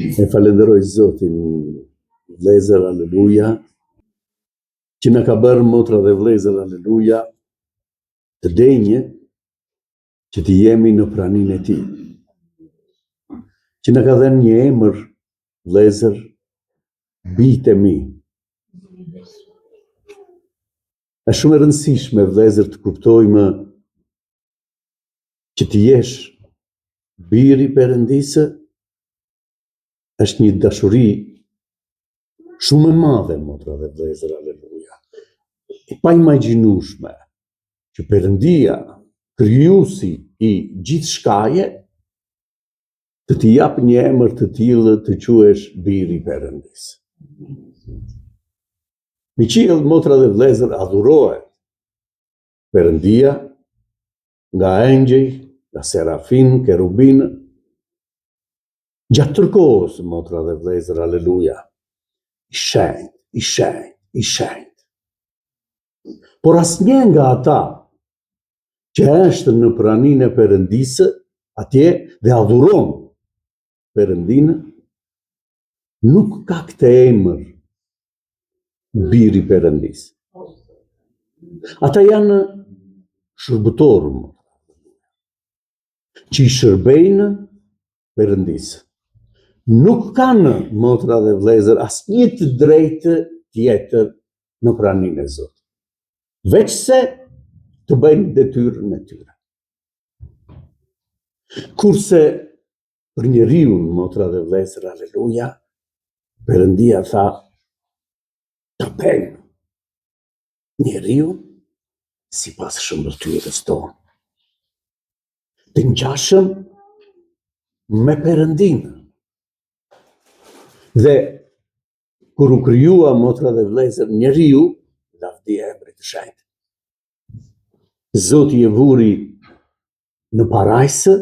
E falenderoj Zotin, vlezër, aleluja, që në ka bërë motra dhe vlezër, aleluja, të denjë që të jemi në praninë e tij. Që në ka dhenë një emër, vlezër, bijtë e mi. Është shumë e rëndësishme, vlezër, të kuptojmë që të jesh biri Perëndisë është një dashuri shumë e madhe, motra dhe vlezër, aleluja. E pa imagjinueshme që Perëndia, krijuesi i gjithë shkaje, të jap një emër të tillë të quhesh biri Perëndisë. Në qiell, motra dhe vlezër, adhurohet Perëndia nga engjëj, nga serafin, kerubin, gjatë tërë kohës, motra dhe vlezër, aleluja, i shenjtë, i shenjtë, i shenjtë. Por asnjë nga ata që është në praninë e Perëndisë, atje dhe adhuron Perëndinë, nuk ka këtë emër biri Perëndisë. Ata janë shërbëtorë, që i shërbejnë Perëndisë. Nuk kanë, motra dhe vlezër, asnjë të drejtë tjetër në praninë e Zotit, veç se të bëjnë detyrën e tyre. Kurse për njeriu, motra dhe vlezër, aleluja, Perëndia tha, ta bëjmë njeriu sipas shëmbëtyrës tonë, të ngjashëm me Perëndinë. Dhe kur u krijua, motra dhe vlezër, njeriu, lavdi e emrit të shenjtë, Zoti e vuri në parajsë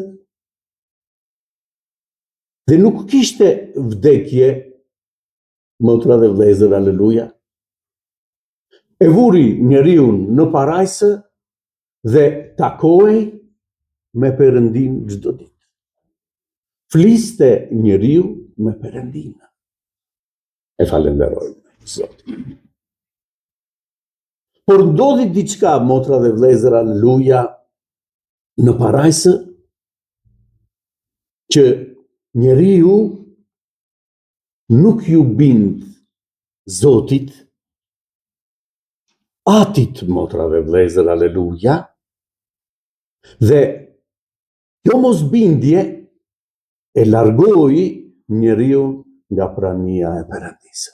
dhe nuk kishte vdekje, motra dhe vlezër, aleluja. E vuri njeriu në parajsë dhe takohej me Perëndinë çdo ditë. Fliste njeriu me Perëndinë. E falenderojmë Zotin. Por ndodhi diçka, motra dhe vlezër, aleluja, në parajsë, që njeriu nuk ju bind Zotit, atit, motra dhe vlezër, aleluja, dhe kjo mosbindje e largoi njeriu nga prania e Perëndisë.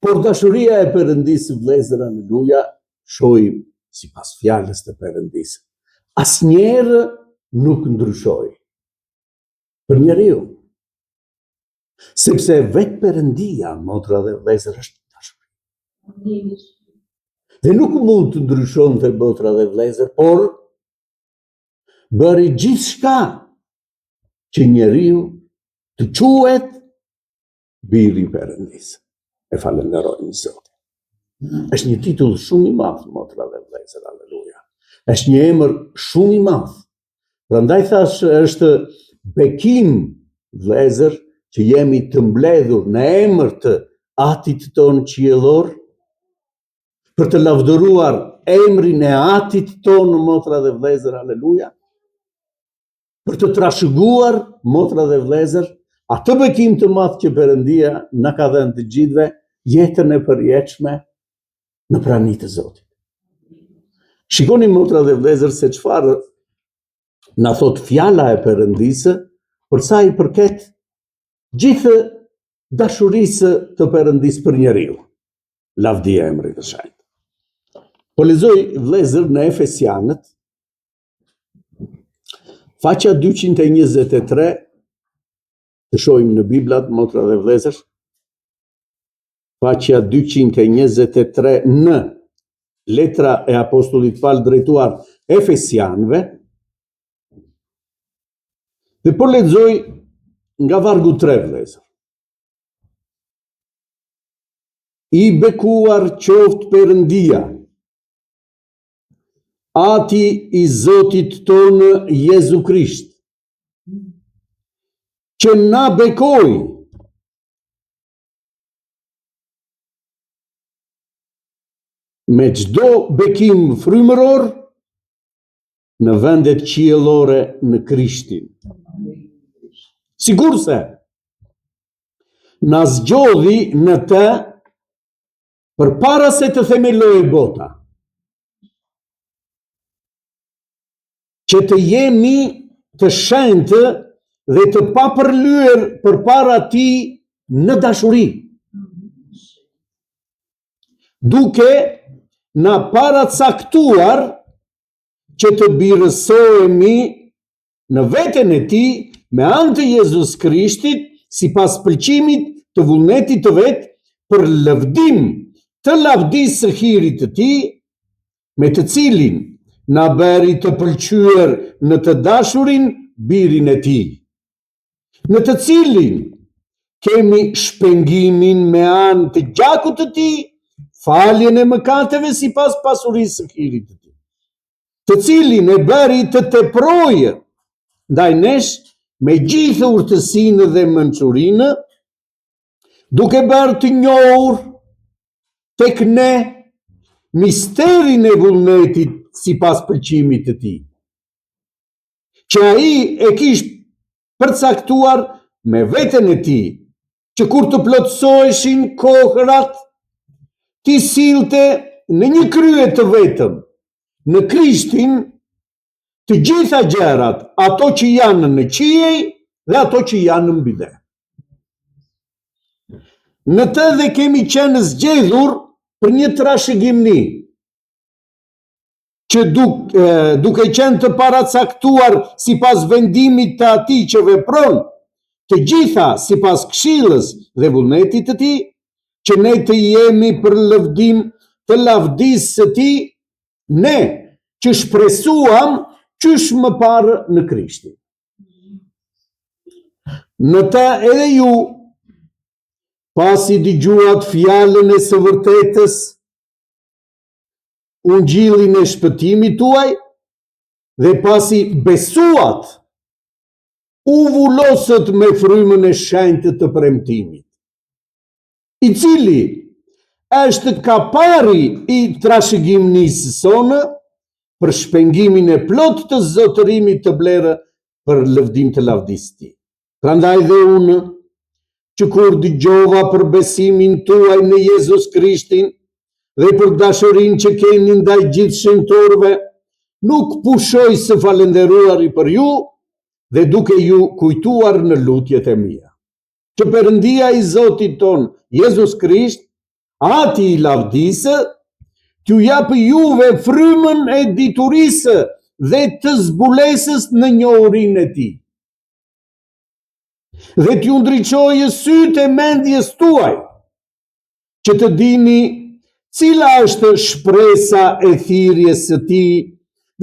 Por dashuria e Perëndisë, vlezër, aleluja, shohim sipas fjalës të Perëndisë, asnjëherë nuk ndryshoi për njeriu, sepse vetë Perëndia, motra dhe vlezër, është dashuri. Dhe nuk mund të ndryshonte, motra dhe vlezër, por bëri gjithçka që njeriu të quhet biri Perëndisë. E falenderojmë Zotin. Është një titull shumë i madh, motra dhe vlezër, aleluja. Është një emër shumë i madh. Prandaj thash, është bekim, vlezër, që jemi të mbledhur në emër të Atit tonë qiellor, për të lavdëruar emrin e Atit tonë, motra dhe vlezër, aleluja, për të trashëguar, motra dhe vlezër, atë bekim të madh që Perëndia na ka dhënë të gjithëve, jetën e përjetshme në praninë të Zotit. Shikoni, motra dhe vlezër, se çfarë na thot fjala e Perëndisë për sa i përket gjithë dashurisë të Perëndisë për njeriu. Lavdi e emrit të shenjtë. Po lexoj, vlezër, në Efesianët, faqja 223, të shohim në Biblat, motra dhe vlezër, faqja 223 në letra e apostullit Paul drejtuar Efesianëve, dhe po lexoj nga vargu 3, vlezër. I bekuar qoftë Perëndia, Ati i Zotit tonë Jezu Krisht, që na bekoj me çdo bekim frymëror në vendet qiellore në Krishtin. Sigur se na zgjodhi në të përpara se të themelojë bota, që të jemi të shenjtë dhe të papërlyer përpara tij në dashuri, duke na paracaktuar që të birësohemi në veten e tij me anë të Jezus Krishtit, sipas pëlqimit të vullnetit të vet, për lëvdim të lavdisë së hirit të tij, me të cilin na bëri të pëlqyer në të dashurin birin e tij, në të cilin kemi shpengimin me anë të gjakut të tij, faljen e mëkateve sipas pasurisë së hirit të tij, të cilin e bëri të teprojë ndaj nesh me gjithë urtësinë dhe mençurinë, duke bërë të njohur tek ne misterin e vullnetit sipas pëlqimit të tij, që ai e kishte përcaktuar me veten e tij, që kur të plotësoheshin kohërat, t'i sillte në një krye të vetëm, në Krishtin, të gjitha gjërat, ato që janë në qiej dhe ato që janë mbi dhe. Në të dhe kemi qenë zgjedhur për një trashëgimni, që duke qenë të paracaktuar sipas vendimit të atij që vepron, të gjitha sipas këshillës dhe vullnetit të tij, që ne të jemi për lëvdim të lavdisë së tij, ne që shpresuam qysh më parë në Krishtin. Në të edhe ju, pasi dëgjuat fjalën e së vërtetës, ungjillin e shpëtimit tuaj, dhe pasi besuat, u vullosët me frymën e shenjtë të premtimit, i cili është kapari i trashëgimnisë sonë për shpengimin e plot të zotërimit të blerë për lëvdim të lavdisë tij. Prandaj dhe unë, që kur dëgjova për besimin tuaj në Jezus Krishtin dhe për dashurinë që keni ndaj gjithë shenjtorëve, nuk pushoj së falenderuari për ju dhe duke ju kujtuar në lutjet e mia, që Perëndia i Zotit ton Jezus Krisht, Ati i lavdisë, t'ju japë juve frymën e diturisë dhe të zbulesës në njohurinë e tij, dhe t'ju ndriçojë sytë e mendjes tuaj, që të dini cila është shpresa e thirrjes së tij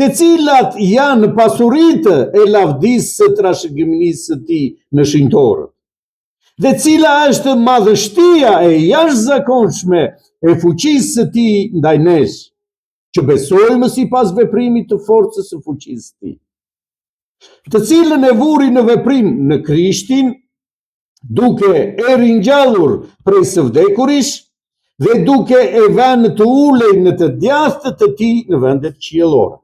dhe cilat janë pasuritë e lavdisë së trashëgimnisë së tij në shenjtorët, dhe cila është madhështia e jashtëzakonshme e fuqisë së tij ndaj nesh, që besojmë sipas veprimit të forcës së fuqisë së tij, të cilën e vuri në veprim në Krishtin, duke e ringjallur prej së vdekurish dhe duke e vënë të ulej në të djathtë të tij në vendet qiellore,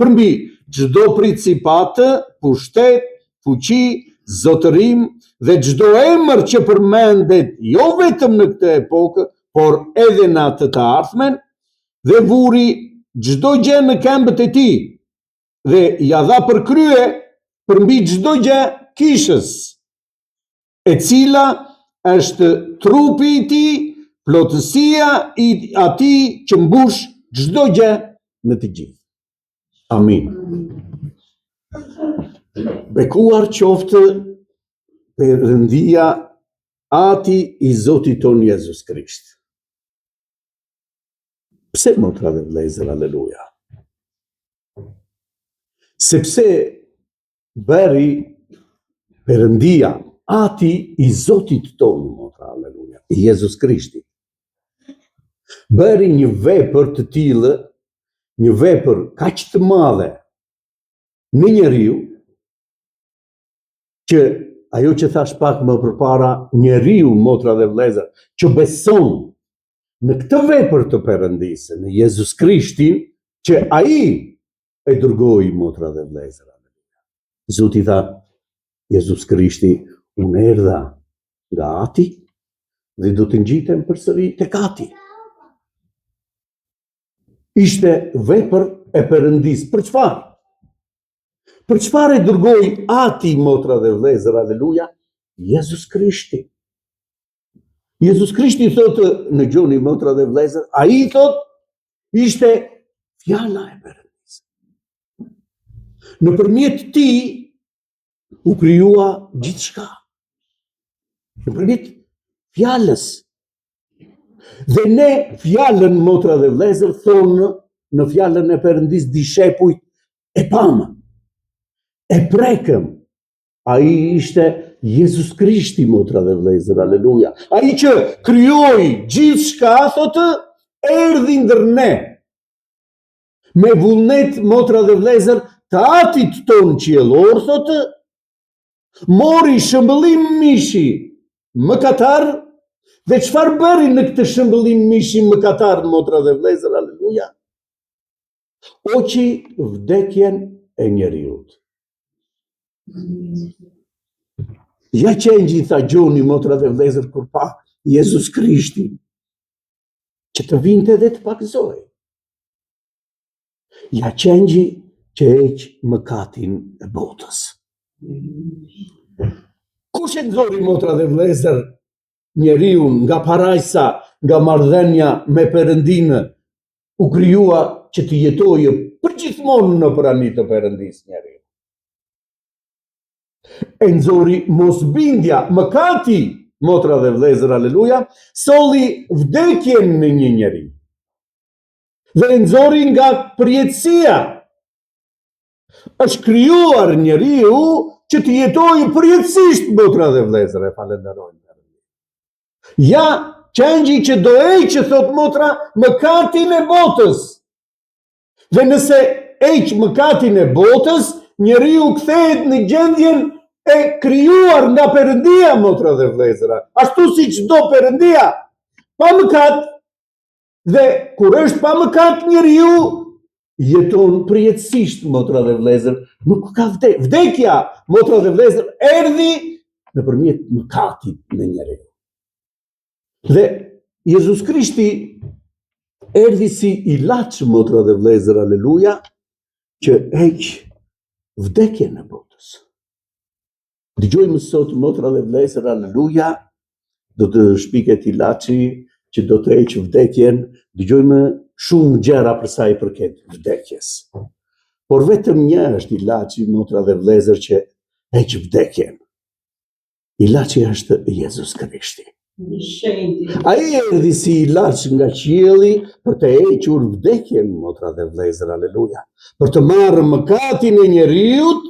përmbi çdo principatë, pushtet, fuqi, zotërim dhe çdo emër që përmendet jo vetëm në këtë epokë, por edhe në atë të ardhmen, dhe vuri çdo gjë në këmbët e tij, dhe ja dha përkrye përmbi çdo gjë kishës, e cila është trupi i tij, plotësia i atij që mbush çdo gjë në të gjithë. Amin. Bekuar qoftë Perëndia, Ati i Zotit ton Jezus Krisht. Pse motra dhe vëllezër, aleluja? Sepse bëri Perëndia, Ati i Zotit ton, motra, aleluja, i Jezus Krishtit, bëri një vepër të tillë, një vepër kaq të madhe në njeriu, që ajo që thash pak më përpara, njeriu, motra dhe vëllezër, që beson në këtë vepër të Perëndisë, në Jezus Krishtin, që ai e dërgoi, motra dhe vëllezër. Zoti tha, Jezus Krishti, unë erdha nga Ati dhe do të ngjitem përsëri tek Ati. Ishte vepër e Perëndisë. Për çfarë? Për çfarë e dërgoi Ati, motra dhe vëllezër, aleluja? Jezus Krishti. Jezus Krishti thotë në Gjoni, motra dhe vëllezër, ai thotë ishte fjala e Perëndisë. Nëpërmjet tij u krijua gjithçka. Nëpërmjet fjalës. Dhe ne fjalën, motra dhe vëllezër, thonë në fjalën e Perëndisë dishepujt e pamë, e prekëm. Ai ishte Jezus Krishti, motra dhe vëllezër, aleluja. Ai që krijoi gjithçka, thotë, erdhi ndër ne. Me vullnet, motra dhe vëllezër, të Atit ton qiellor, thotë, mori shëmbëllim mishi mëkatar, dhe çfarë bëri në këtë shëmbëllim mishi mëkatar, motra dhe vëllezër, aleluja? Oqi vdekjen e njeriut. Ja qengji, tha Gjoni, motra dhe vëllezër, kur pa Jezus Krishtin, që të vinte dhe të pakëzoj. Ja qengji që heq mëkatin e botës. Kush e nxori, motra dhe vëllezër, njeriu nga parajsa, nga marrëdhënia me Perëndinë, u krijua që të jetojë përgjithmonë në praninë të Perëndisë njeriu. E nxori mosbindja, mëkati, motra dhe vëllezër, aleluja, solli vdekjen në një njeri. Dhe e nxori nga përjetësia. Është krijuar njeriu që të jetojë përjetësisht, motra dhe vëllezër, e falenderojmë. Ja qengji që do heqë, thot motra, mëkatin e botës. Dhe nëse heq mëkatin e botës, njeriu kthehet në gjendjen e krijuar nga Perëndia, motra dhe vëllezëra. Ashtu siç do Perëndia, pa mëkat. Dhe kur është pa mëkat, njeriu jeton përjetësisht, motra dhe vëllezër. Nuk ka vdekja, motra dhe vëllezër, erdhi nëpërmjet mëkatit në njeriu. Dhe Jezus Krishti erdhi si ilaç, motra dhe vëllezër, aleluja, që heq vdekjen e botës. Dëgjojmë sot, motra dhe vëllezër, aleluja, do të shpiket ilaçi që do të heq vdekjen. Dëgjojmë shumë gjëra për sa i përket vdekjes. Por vetëm një është ilaçi, motra dhe vëllezër, që heq vdekjen. Ilaçi është Jezus Krishti. Ai erdhi si ilaç nga qielli për të hequr vdekjen, motra dhe vëllezër, aleluja. Për të marrë mëkatin e njeriut,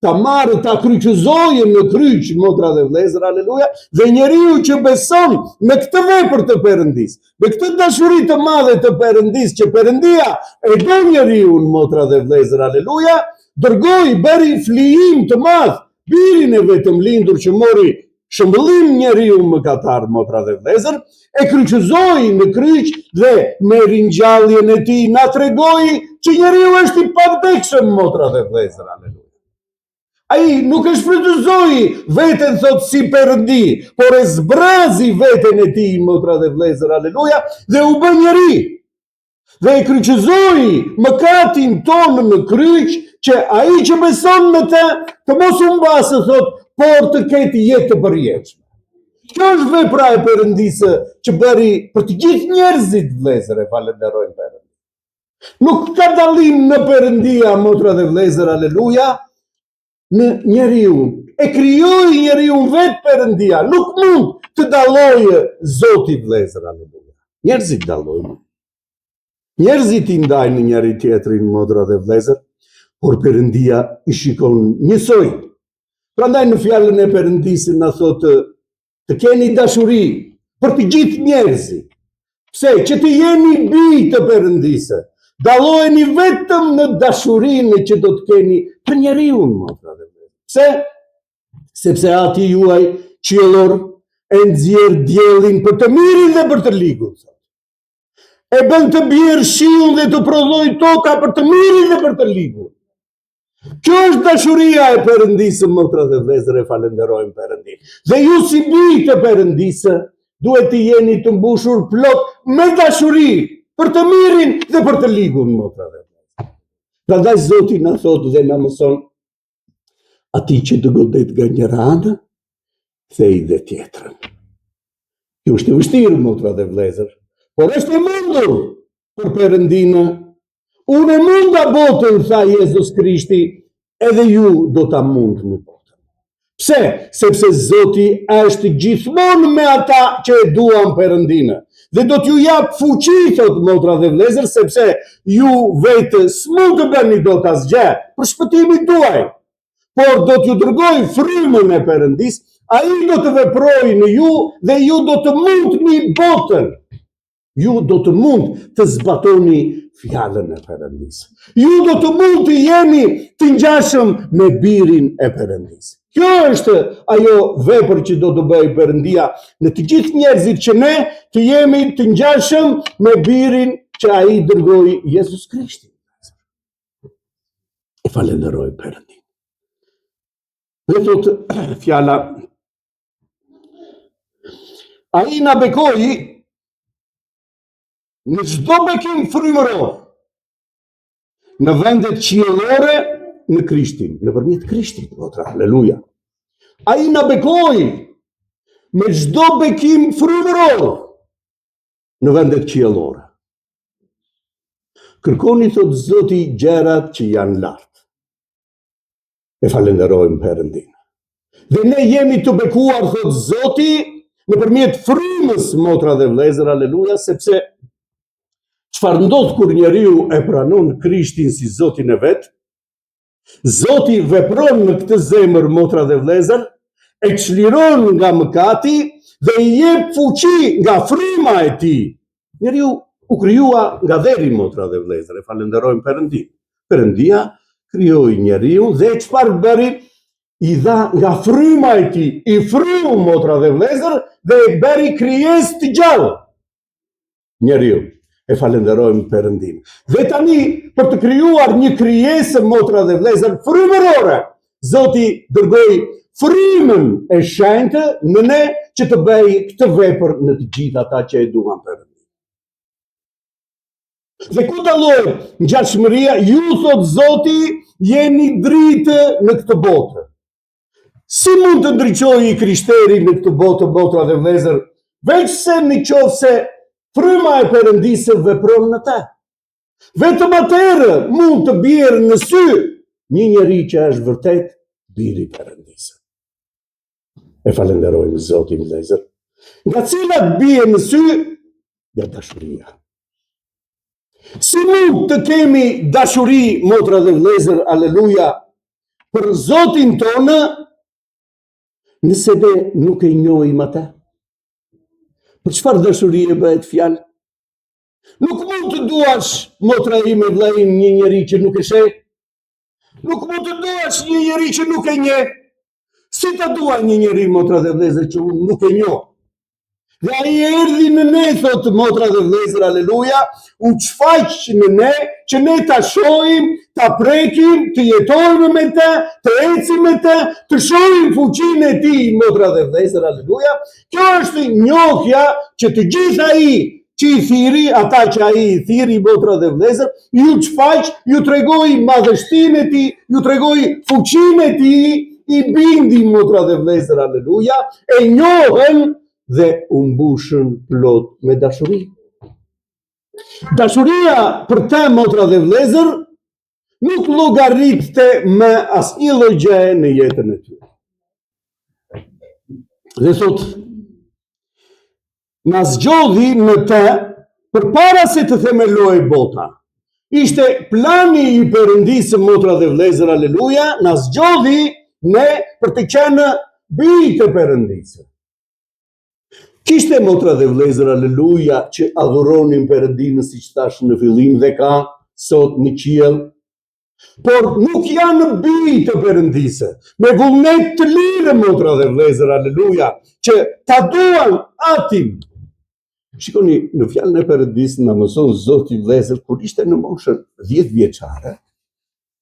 ta marrë, ta kryqëzojë në kryq, motra dhe vëllezër, aleluja, dhe njeriu që beson me këtë vepër të Perëndisë, me këtë dashuri të madhe të Perëndisë, që Perëndia e do njeriun, motra dhe vëllezër, aleluja, dërgoi, bëri flijim të madh, birin e vetëm lindur që mori shëmbëllim njeriu mëkatar, motra dhe vëllezër, e kryqëzoi në kryq dhe me ringjalljen e tij na tregoi që njeriu është i pavdekshëm, motra dhe vëllezër, aleluja. Ai nuk e shfrytëzoi veten, thot, si Perëndi, por e zbrazi veten e tij, motra dhe vëllezër, aleluja, dhe u bë njeri. Dhe e kryqëzoi mëkatin tonë në kryq, që ai që beson në të mos u mbasë, thot, por të ketë jetë të përjetshme. Kjo është vepra e Perëndisë që bëri për të gjithë njerëzit, vëllezër, e falenderojmë Perëndin. Nuk ka dallim në Perëndia, motra dhe vëllezër, aleluja, në njeriu. E krijoi njeriu vetë Perëndia. Nuk mund të dallojë Zoti, vëllezër, aleluja. Njerëzit dallojnë. Njerëzit i ndajnë njëri tjetrin, motra dhe vëllezër, por Perëndia i shikon njësoj. Prandaj në fjalën e Perëndisë na thotë të keni dashuri për të gjithë njerëzit. Pse? Që të jeni bij të Perëndisë. Dalloheni vetëm në dashurinë që do të keni për njeriu, motra dhe vëllezër. Pse? sepse ati juaj qiellor e nxjerr diellin për të mirin dhe për të ligun. E bën të bjerë shiun dhe të prodhoj toka për të mirin dhe për të ligun. Kjo është dashuria e Perëndisë, motra dhe vëllezër, e falenderojmë Perëndin. Dhe ju si bijë të Perëndisë, duhet të jeni të mbushur plot me dashuri për të mirin dhe për të ligun, motra dhe vëllezër. Prandaj Zoti na thotë dhe na mëson, ati që të godet nga njëra anë, thej dhe tjetrën. Kjo është e vështirë, motra dhe vëllezër, por është e mundur për Perëndinë. Unë e munda botën, tha Jezus Krishti, edhe ju do ta mundni botën. Pse? Sepse Zoti është gjithmonë me ata që e duan Perëndinë. Dhe do t'ju jap fuqi, thot motra dhe vëllezër, sepse ju vetë s'mund të bëni dot asgjë për shpëtimin tuaj. Por do t'ju dërgoj frymën e Perëndisë, ai do të veprojë në ju dhe ju do të mundni botën. Ju do të mund të zbatoni fjalën e Perëndisë. Ju do të mund të jeni të ngjashëm me birin e Perëndisë. Kjo është ajo vepër që do të bëjë Perëndia në të gjithë njerëzit, që ne të jemi të ngjashëm me birin që ai dërgoi, Jezus Krishti. E falenderoj Perëndin. Dhe thot fjala, ai na bekoi në çdo bekim frymëror, në vendet qiellore në Krishtin, nëpërmjet Krishtit, motra, haleluja. Ai na bekoi me çdo bekim frymëror në vendet qiellore. Kërkoni, thot Zoti, gjërat që janë lart. E falenderojmë Perëndin. Dhe ne jemi të bekuar, thot Zoti, nëpërmjet frymës, motra dhe vëllezër, haleluja, sepse çfarë ndodh kur njeriu e pranon Krishtin si Zotin e vet? Zoti vepron në këtë zemër, motra dhe vëllezër, e çliron nga mëkati dhe i jep fuqi nga fryma e tij. Njeriu u krijua nga dheri, motra dhe vëllezër, e falenderojmë Perëndin. Perëndia krijoi njeriu dhe çfarë bëri? I dha nga fryma e tij, i fryu, motra dhe vëllezër, dhe e bëri krijesë të gjallë. Njeriu. E falenderojmë Perëndin. Dhe tani, për të krijuar një krijesë, motra dhe vëllezër, frymërore, Zoti dërgoi frymën e shenjtë në ne që të bëjë këtë vepër në të gjithë ata që e duan Perëndin. Dhe ku dallohet ngjashmëria? Ju, thot Zoti, jeni dritë në këtë botë. Si mund të ndriçojë i krishteri në këtë botë, motra dhe vëllezër, veçse nëse fryma e Perëndisë vepron në te. Vetëm atëherë mund të bjerë në sy një njeri që është vërtet biri i Perëndisë. E falenderojmë Zotin, vëllezër. Nga cilat bie në sy? Nga dashuria. Si mund të kemi dashuri, motra dhe vëllezër, aleluja, për Zotin tonë, nëse ne nuk e njohim atë? Për çfarë dashurie bëhet fjalë? Nuk mund të duash, motra ime, vëllaim, një njeri që nuk e sheh. Nuk mund të duash një njeri që nuk e njeh. Si ta dua një njeri, motra dhe vëllezër, që unë nuk e njoh? Dhe ai erdhi në ne, thot motra dhe vëllezër, aleluja, u shfaq në ne, që ne ta shohim, ta prekim, të jetojmë me të ecim me të shohim fuqinë e tij, motra dhe vëllezër, aleluja. Kjo është njohja që të gjithë ai që i thiri, ata që ai i thiri, motra dhe vëllezër, ju shfaq, ju tregoi madhështinë e tij, ju tregoi fuqinë e tij, i bindin, motra dhe vëllezër, aleluja, e njohën dhe u mbushën plot me dashuri. Dashuria për te, motra dhe vëllezër, nuk llogaritste me asnjë lloj gjëje në jetën e tyre. Dhe thot, na zgjodhi në te përpara se të themelojë bota. Ishte plani i Perëndisë, motra dhe vëllezër, aleluja, na zgjodhi ne për të qenë bijë të Perëndisë. Kishte, motra dhe vëllezër, aleluja, që adhuronin Perëndinën, siç thash në fillim, dhe ka sot në qiell. por nuk janë bij të Perëndisë, me vullnet të lirë, motra dhe vëllezër, aleluja, që ta duan atin. Shikoni, në fjalën e Perëndisë na mëson Zoti vëllezër kur ishte në moshën 10 vjeçare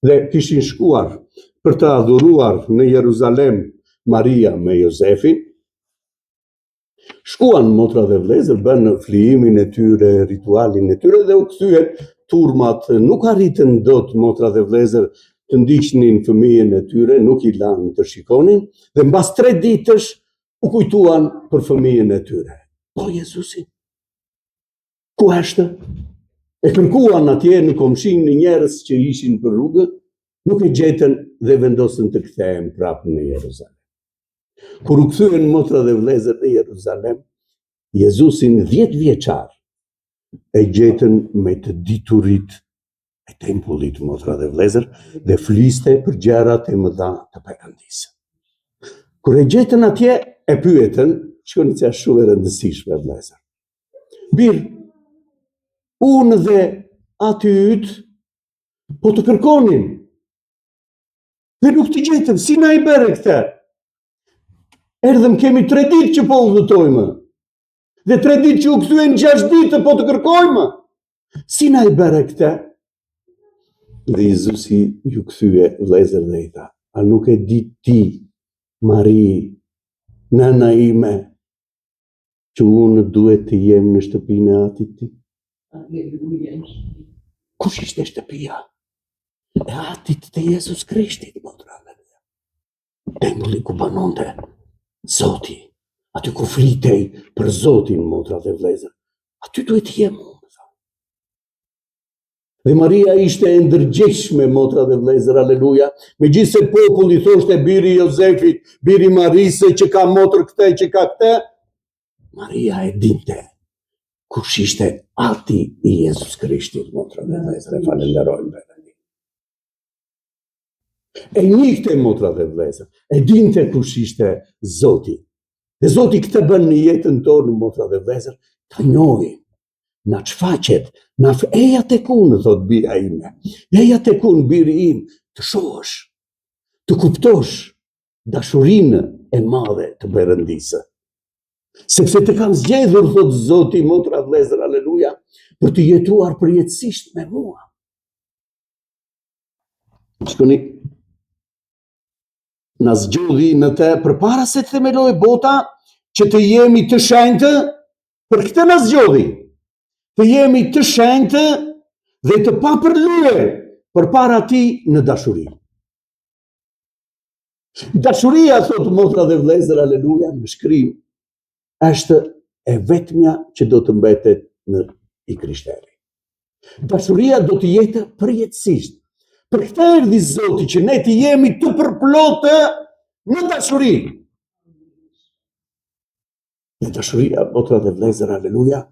dhe kishin shkuar për të adhuruar në Jeruzalem Maria me Jozefin. Shkuan motra dhe vëllezër, bën flijimin e tyre, ritualin e tyre dhe u kthyen. Turmat nuk arritën dot motra dhe vëllezër të ndiqnin fëmijën e tyre, nuk i lanë të shikonin dhe mbas 3 ditësh u kujtuan për fëmijën e tyre. Po Jezusi, ku është? E kërkuan atje në komshin në njerëz që ishin për rrugë, nuk e gjetën dhe vendosën të kthehen prapë në Jeruzalem. Kur u kthyen motra dhe vëllezër në Jeruzalem, Jezusin 10 vjeçar e gjetën me të diturit e tempullit, motra dhe vëllezër, dhe fliste për gjërat e mëdha të Perëndisë. Kur e gjetën atje, e pyetën, shikoni që është shumë e rëndësishme vëllezër. Birë, unë dhe aty yt po të kërkonin. Dhe nuk të gjetëm, si na i bëre këtë? Erdhëm kemi 3 ditë që po udhëtojmë. Dhe 3 ditë që u kthyen 6 ditë po të kërkojmë. Si na i bëre këtë? Dhe Jezusi ju kthye vëllezër dhe i tha, a nuk e di ti, Mari, nëna ime, që unë duhet të jem në shtëpinë e atit ti? Kush ishte shtëpia e atit të Jezus Krishtit, motra dhe vëllezër? Tempulli ku banonte Zoti, aty ku flitej për Zotin, motra dhe vëllezër, aty duhet të jem unë. Dhe Maria ishte e ndërgjegjshme, motra dhe vëllezër, aleluja, megjithse populli thoshte biri Jozefit, biri Marisë që ka motër këtë, që ka këtë, Maria e dinte kush ishte ati i Jezus Krishtit, motra dhe vëllezër, e falenderojmë Perëndin. E njihte, motra dhe vëllezër, e dinte kush ishte Zoti. Dhe Zoti këtë bën në jetën tonë, motra dhe vëllezër, ta njohim. Na çfaqet, na eja tek unë, thot bia ime. Eja tek unë, biri im, të shohësh, të kuptosh dashurinë e madhe të Perëndisë. Sepse të kam zgjedhur, thot Zoti, motra dhe vëllezër, aleluja, për të jetuar përjetësisht me mua. Shikoni, na zgjodhi në të përpara se të themelojë bota, që të jemi të shenjtë, për këtë na zgjodhi. Të jemi të shenjtë dhe të papërlyer përpara tij në dashuri. Dashuria, thot motra dhe vëllezër, aleluja, në shkrim, është e vetmja që do të mbetet në i krishteri. Dashuria do të jetë përjetësisht. Për këtë erdhi Zoti që ne të jemi të përplotë në dashuri. Dhe dashuria, motra dhe vëllezër, aleluja,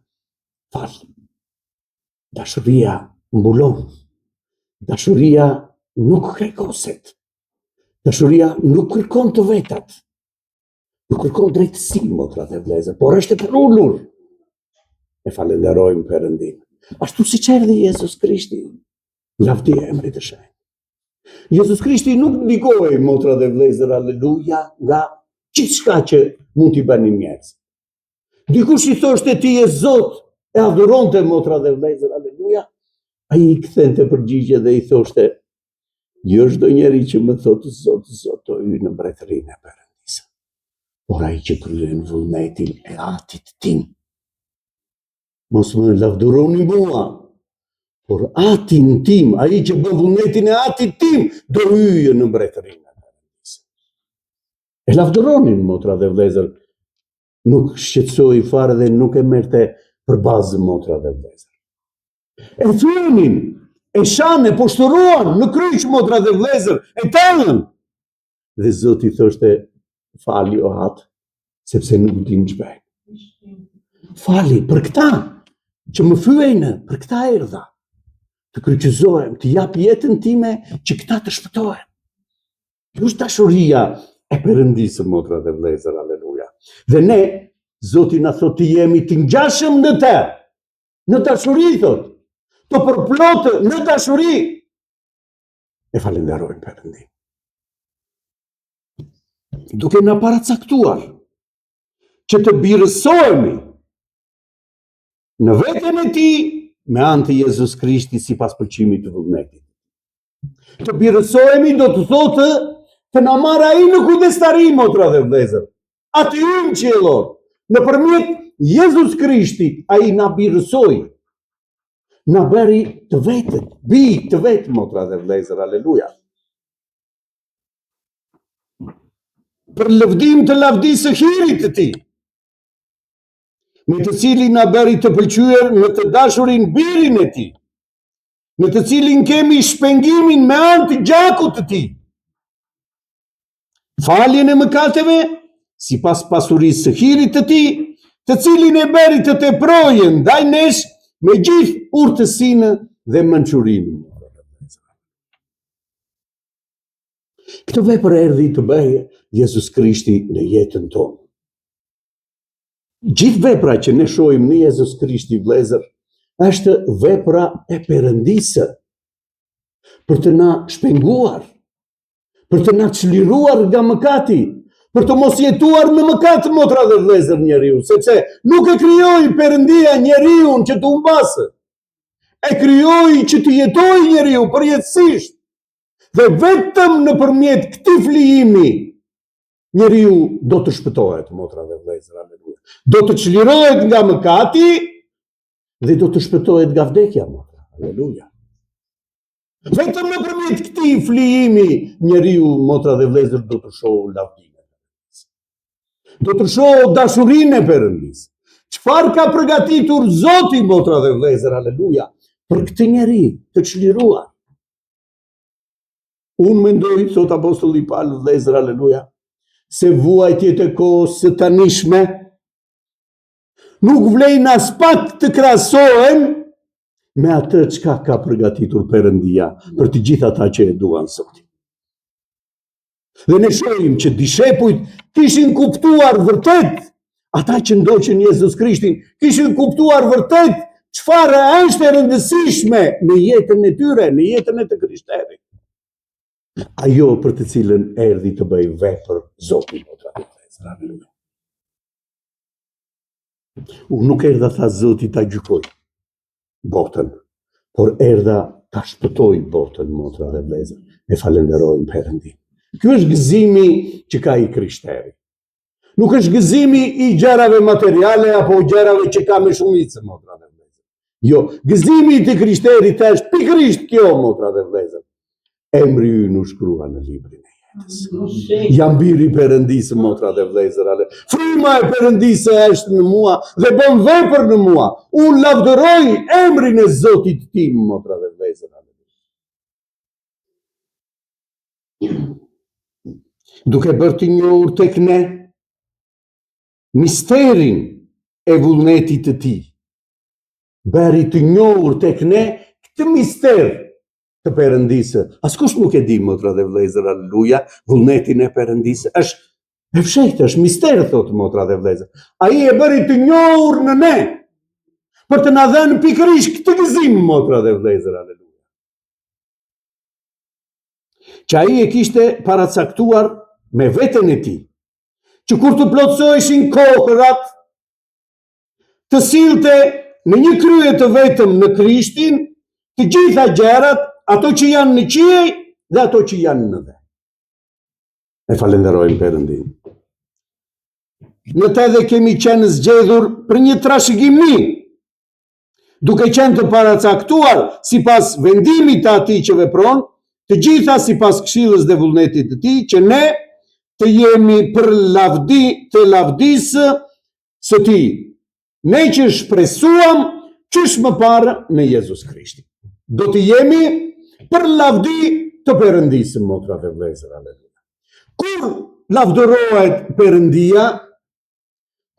dashuria mbulon. Dashuria nuk krekoset. Dashuria nuk kërkon të vetat. Nuk kërkon drejtësi, motra dhe vëllezër, por është e përullur. E falenderojmë Perëndin. Ashtu siç erdhi Jezus Krishti, lavdia e emrit të shenjtë. Jezus Krishti nuk ndikohej, motra dhe vëllezër, aleluja, nga gjithçka që mund t'i bënin njerëz. Dikush i thoshte ti je Zot, e adhuronte, motra dhe vëllezër, aleluja, ai i kthente përgjigje dhe i thoshte, jo çdo njeri që më thotë Zot, Zot, o hyj në mbretërinë e Perëndisë, por ai që kryen vullnetin e atit tim. Mos më lavdëroni mua, por atin tim, ai që bën vullnetin e atit tim, do hyjë në mbretërinë e Perëndisë. E lavdëronin, motra dhe vëllezër, nuk shqetësoi fare dhe nuk e merrte për bazë, motra dhe vëllezër. E thyenin, e shanë, e poshtëruan në kryq, motra dhe vëllezër, e tallën. Dhe Zoti thoshte, fali o atë, sepse nuk din ç'bëjnë. Fali për këta që më fyejnë, për këta erdha. Të kryqëzohem, të jap jetën time që këta të shpëtohen. Kjo është dashuria e Perëndisë, motra dhe vëllezër, aleluja. Dhe ne, Zoti na thot të jemi të ngjashëm në të, në dashuri, thot, të përplotë në dashuri. E falenderojmë Perëndin. Duke na paracaktuar që të birësohemi në veten e tij me anë të Jezus Krishti sipas pëlqimit të vullnetit. Të birësohemi do të thotë të na marrë ai në kujdestari, motra dhe vëllezër. Aty ymë qiellor, nëpërmjet Jezus Krishti, ai na birësoi. Na bëri të vetët, të vetë, motra dhe vëllezër, aleluja. Për lëvdim të lavdisë së hirit të tij, me të cilin na bëri të pëlqyer në të dashurin birin e tij, në të cilin kemi shpengimin me anë të gjakut të tij. Faljen e mëkateve, sipas pasurisë së hirit të tij, të cilin e bëri të teprojë ndaj nesh me gjithë urtësinë dhe mençurinë. Këtë vepër erdhi të bëjë Jezus Krishti në jetën tonë. Gjithë vepra që ne shohim në Jezus Krishti, vëllezër, është vepra e Perëndisë për të na shpenguar, për të na çliruar nga mëkati, për të mos jetuar në mëkat, motra dhe vëllezër, njeriu, sepse nuk e krijoi Perëndia njeriu që të humbasë. E krijoi që të jetojë njeriu përjetësisht. Dhe vetëm nëpërmjet këtij flijimi njeriu do të shpëtohet, motra dhe vëllezër, aleluja. Do të çlirohet nga mëkati dhe do të shpëtohet nga vdekja, motra, aleluja. Vetëm nëpërmjet këtij flijimi njeriu, motra dhe vëllezër, do të shohë lavdinë. Do të shohë dashurinë e Perëndisë. Çfarë ka përgatitur Zoti, motra dhe vëllezër, aleluja, për këtë njeri të çliruar. Unë mendoj, thot apostulli Paul, vëllezër, aleluja, se vuajtjet e kohës së tanishme nuk vlen as pak të krahasohen me atë çka ka përgatitur Perëndia për të gjithë ata që e duan Zotin. Dhe ne shohim që dishepujt kishin kuptuar vërtet, ata që ndoqën Jezus Krishtin, kishin kuptuar vërtet çfarë është e rëndësishme në jetën e tyre, në jetën e të krishterët. Ajo për të cilën erdhi të bëj vepër Zoti, motra dhe vëllezër, aleluja. Unë nuk erdha, tha Zoti, ta gjykoj botën, por erdha ta shpëtoj botën, motra dhe vëllezër. E falenderojmë Perëndin. Ky është gëzimi që ka i krishteri. Nuk është gëzimi i gjërave materiale apo gjërave që ka me shumicë, motra dhe vëllezër. Jo, gëzimi i të krishterit është pikërisht kjo, motra dhe vëllezër. Emri ju nuk shkrua në librin e jetës. Jam biri i Perëndisë, motra dhe vëllezër. Fryma e Perëndisë është në mua dhe bën vepër në mua. Unë lavdëroj emrin e Zotit tim, motra dhe vëllezër. Duke bërë të njohur tek ne misterin e vullnetit të tij. Bëri të njohur tek ne këtë mister të Perëndisë. Askush nuk e di, motra dhe vëllezër, aleluja, vullnetin e Perëndisë. Është e fshehtë, është mister, thotë, motra dhe vëllezër. Ai e bëri të njohur në ne për të na dhënë pikërisht këtë gëzim, motra dhe vëllezër, aleluja. Që ai e kishte paracaktuar me veten e tij, që kur të plotësoheshin kohërat, të sillte në një krye të vetëm në Krishtin të gjitha gjërat, ato që janë në qiej dhe ato që janë në dhe. E falenderojmë Perëndin. Në të edhe kemi qenë zgjedhur për një trashëgimi, duke qenë të paracaktuar sipas vendimit të atij që vepron, të gjitha sipas këshillës dhe vullnetit të tij, që ne të jemi për të lavdisë së tij. Ne që shpresuam qysh më parë në Jezus Krishtin. Do të jemi për lavdi të Perëndisë, motra dhe vëllezër, aleluja. Kur lavdërohet Perëndia?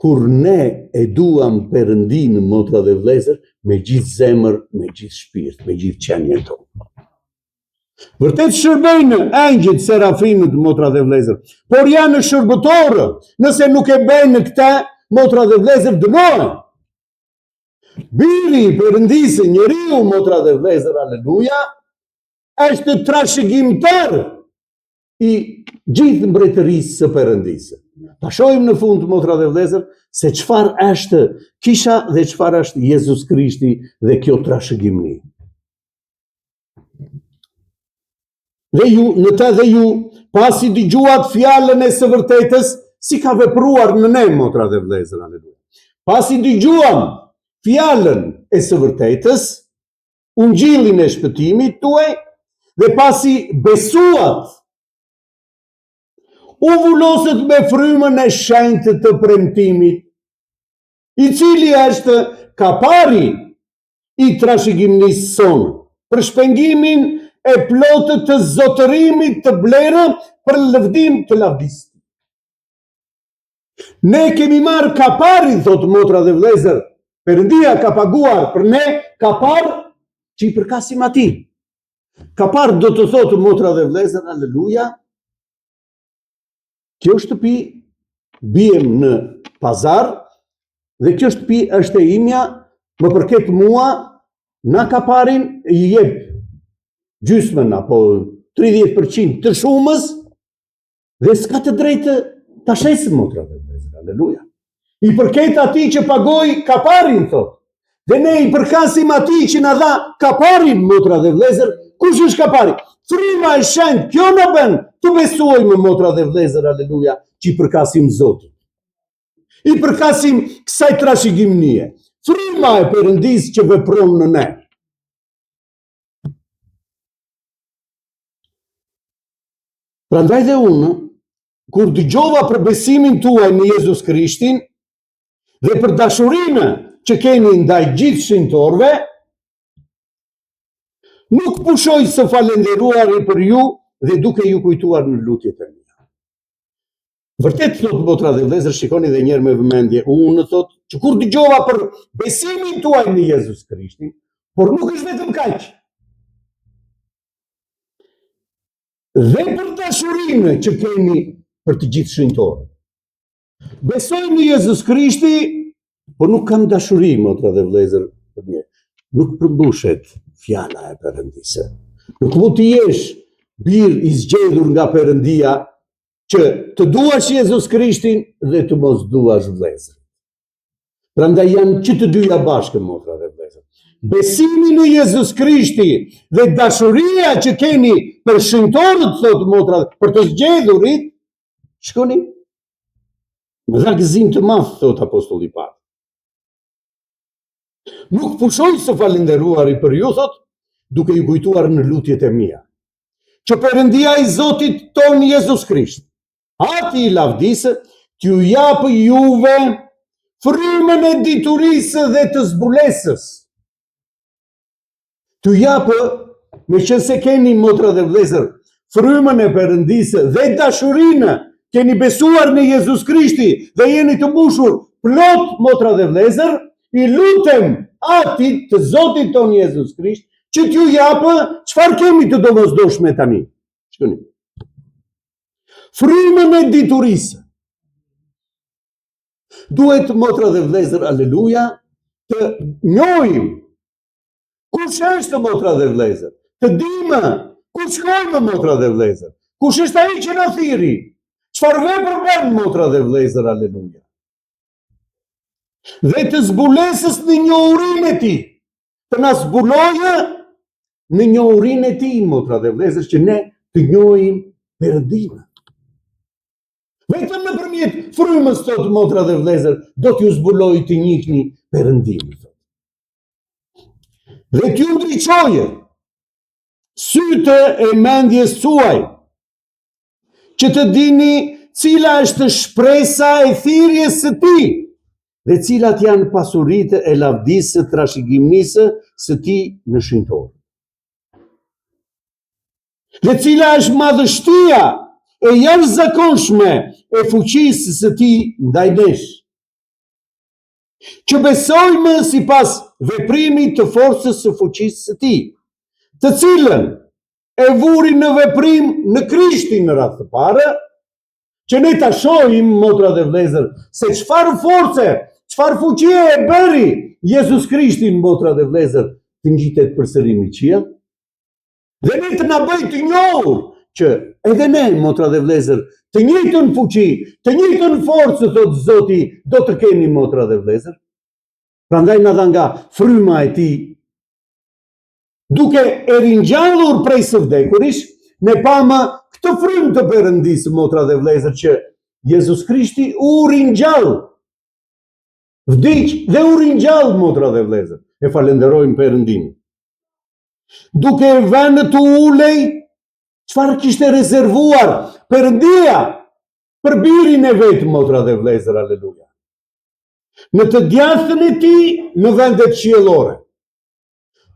Kur ne e duam Perëndin, motra dhe vëllezër, me gjithë zemër, me gjithë shpirt, me gjithë qenjen tonë. Vërtet shërbejnë engjëjt, serafimët, motra dhe vëllezër, por janë shërbëtorë. Nëse nuk e bëjnë këtë, motra dhe vëllezër, dënohen. Biri i Perëndisë, njeriu, motra dhe vëllezër, aleluja, është trashëgimtar i gjithë mbretërisë së Perëndisë. Ta shohim në fund, motra dhe vëllezër, se çfarë është kisha dhe çfarë është Jezus Krishti dhe kjo trashëgimni. Dhe ju, pasi dëgjuat fjalën e së vërtetës, si ka vepruar në ne, motra dhe vëllezër, aleluja. Pasi dëgjuam fjalën e së vërtetës, ungjillin e shpëtimit tuaj, dhe pasi besuat, u vullosët me frymën e shenjtë të premtimit, i cili është kapari i trashëgimnisë sonë, për shpengimin e plotë të zotërimit të blerë për lëvdim të lavdisë. Ne kemi marrë kaparin, thotë motra dhe vëllezër, Perëndia ka paguar për ne kapar që i përkasim atij. Kapar do të thotë, motra dhe vëllezër, aleluja, kjo shtëpi bijem në pazar dhe kjo shtëpi është e imja, më përket mua, na kaparin i jep gjysmën apo 30% të shumës dhe s'ka të drejtë ta shesë, motra dhe vëllezër, aleluja. I përket atij që pagoi kaparin, thotë. Dhe ne i përkasim atij që na dha kaparin, motra dhe vëllezër. Kush është kapari? Fryma e shenjtë, kjo na bën të besojmë, motra dhe vëllezër, aleluja, që i përkasim Zotit. I përkasim kësaj trashëgimnie. Fryma e Perëndisë që vepron në ne. Prandaj dhe unë, kur dëgjova për besimin tuaj në Jezus Krishtin dhe për dashurinë që keni ndaj gjithë shenjtorëve, nuk pushoj së falenderuari për ju dhe duke ju kujtuar në lutjet e mia. Vërtet, thotë motra dhe vëllezër, shikoni dhe njerë me vëmendje, unë thotë që kur dëgjova për besimin tuaj në Jezus Krishtin, por nuk është vetëm kaq. Dhe për dashurinë që keni për të gjithë shenjtorët. Besoj në Jezus Krishti, por nuk kam dashuri, motra dhe vëllezër, për një. Nuk përmbushet fjala e Perëndisë. Nuk mund të jesh bir i zgjedhur nga Perëndia që të duash Jezus Krishtin dhe të mos duash vëllezër. Prandaj janë që të dyja bashkë, motra dhe vëllezër. Besimi në Jezus Krishti dhe dashuria që keni për shenjtorët, thotë motra, për të zgjedhurit, shkoni në gëzim të madh, thotë apostulli Pavli. Nuk pushoj së falenderuari për ju, thotë, duke ju kujtuar në lutjet e mia, që Perëndia i Zotit ton Jezus Krisht, ati i lavdisë, t'ju japë juve frymën e diturisë dhe të zbulesës. T'ju japë, me që se keni, motra dhe vëllezër, frymën e Perëndisë dhe dashurinë, keni besuar në Jezus Krishti dhe jeni të mbushur plot, motra dhe vëllezër, i lutem atit të Zotit ton Jezus Krisht që t'ju japë çfarë kemi të domosdoshme tani. Shkoni. Frymën e diturisë. Duhet, motra dhe vëllezër, aleluja, të njohim kush është, motra dhe vëllezër, të dimë ku shkojmë, motra dhe vëllezër, kush është ai që na thirri, çfarë vepër bën, motra dhe vëllezër, aleluja. Dhe të zbulesës në njohurinë e tij, të na zbulojë në njohurinë e tij, motra dhe vëllezër, që ne të njohim Perëndimin. Vetëm nëpërmjet frymës, thotë, motra dhe vëllezër, do t'ju zbulojë të njihni Perëndimin. Dhe t'ju ndriçojë sytë e mendjes tuaj, që të dini cila është shpresa e thirrjes së tij, dhe cilat janë pasuritë e lavdisë së trashëgimisë së tij në shenjtorë. Dhe cila është madhështia e jashtëzakonshme e fuqisë së tij ndaj nesh, që besojmë sipas veprimit të forcës së fuqisë së tij, të cilën e vuri në veprim në Krishtin në radhë të parë, që ne ta shohim, motra dhe vëllezër, se çfarë force, çfarë fuqie e bëri Jezus Krishtin, motra dhe vëllezër, të ngjitet përsëri në qiell. Dhe ne të na bëj të njohur që edhe ne, motra dhe vlezër, të njëjtën fuqi, të njëjtën forcë, thot Zoti, do të keni, motra dhe vlezër. Prandaj na dha nga fryma e tij, duke e ringjallur prej së vdekuris, ne pamë këtë frymë të Perëndisë, motra dhe vlezër, që Jezus Krishti u ringjall. Vdiq dhe u ringjall, motra dhe vlezër. E falenderojmë Perëndimin. Duke vënë të ulej, çfarë kishte rezervuar Perëndia për birin e vetë, motra dhe vlezër, aleluja. Në të djathtën e tij në vendet qiellore.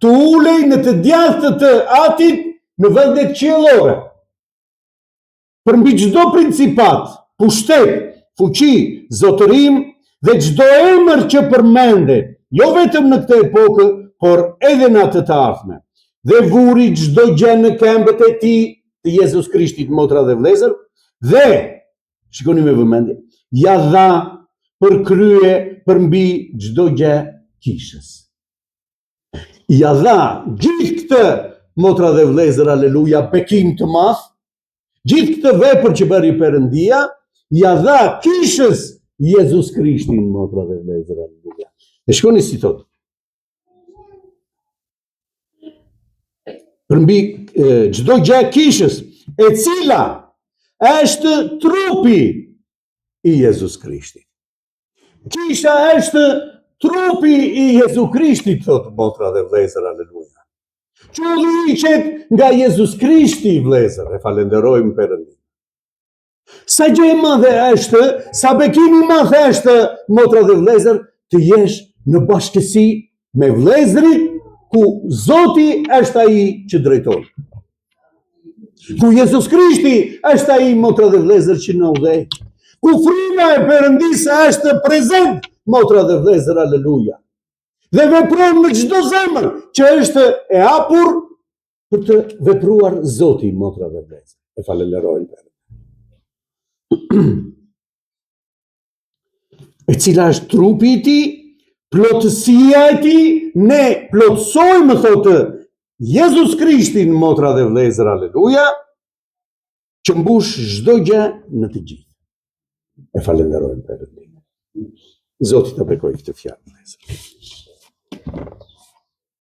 Të ulej në të djathtën të Atit në vendet qiellore. Përmbi çdo principat, pushtet, fuqi, zotërim dhe çdo emër që përmendet, jo vetëm në këtë epokë, por edhe në atë të ardhme. Dhe vuri çdo gjë në këmbët e tij, të Jezus Krishtit, motra dhe vlezër, dhe, shikoni me vëmendje, ja dha për krye përmbi çdo gjë kishës. Ja dha gjithë këtë, motra dhe vlezër, aleluja, bekim të madh, gjithë këtë vepër që bëri Perëndia, ja dha kishës Jezus Krishtin, motra dhe vlezër, aleluja. E shikoni si thotë. Përmbi çdo gjë kishës, e cila është trupi i Jezus Krishtit. Kisha është trupi i Jezus Krishtit, thotë, motra dhe vlezër, aleluja. Që udhëhiqet nga Jezus Krishti, vlezër, e falenderojmë Perëndin. Sa gjë e madhe është, sa bekim i madh është, motra dhe vlezër, të jesh në bashkësi me vlezërit, ku Zoti është ai që drejton. Ku Jezus Krishti është ai, motra dhe vlezër, që na udhëheq. Ku fryma e Perëndisë është prezent, motra dhe vlezër, aleluja. Dhe vepron në çdo zemër që është e hapur për të vepruar Zoti, motra dhe vlezër. E falenderojmë. E cila është trupi i tij, plotësia e tij, ne plotësojmë, thotë, Jezus Krishtin, motra dhe vlezër, aleluja, që mbush çdo gjë në të gjithë. E falenderojmë Perëndin. Zoti ta bekojë këtë fjalë, vlezër.